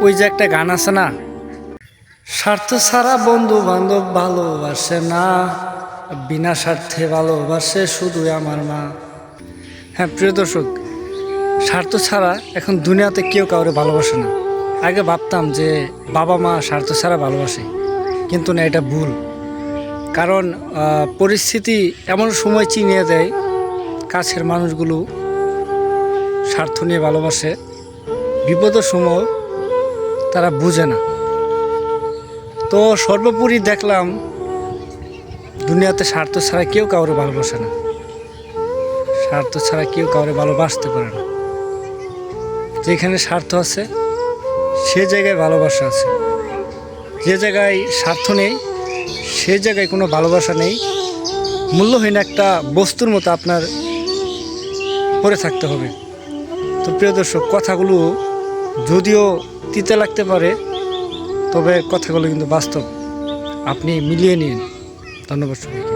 ওই যে একটা গান আছে না, স্বার্থ ছাড়া বন্ধু বান্ধব ভালোবাসে না, বিনা স্বার্থে ভালোবাসে শুধু আমার মা। হ্যাঁ প্রিয় দর্শক, স্বার্থ ছাড়া এখন দুনিয়াতে কেউ কাউরে ভালোবাসে না। আগে ভাবতাম যে বাবা মা স্বার্থ ছাড়া ভালোবাসে, কিন্তু না, এটা ভুল। কারণ পরিস্থিতি এমন সময় চিনিয়ে দেয়, কাছের মানুষগুলো স্বার্থ নিয়ে ভালোবাসে, বিপদের সময় তারা বুঝে না। তো সর্বোপরি দেখলাম দুনিয়াতে স্বার্থ ছাড়া কেউ কাউরে ভালোবাসে না, স্বার্থ ছাড়া কেউ কাউরে ভালোবাসতে পারে না। যেখানে স্বার্থ আছে সে জায়গায় ভালোবাসা আছে, যে জায়গায় স্বার্থ নেই সে জায়গায় কোনো ভালোবাসা নেই। মূল্যহীন একটা বস্তুর মতো আপনার পড়ে থাকতে হবে। তো প্রিয় দর্শক, কথাগুলো যদিও তিতে লাগতে পারে, তবে কথাগুলো কিন্তু বাস্তব, আপনি মিলিয়ে নিন। ধন্যবাদ সবাইকে।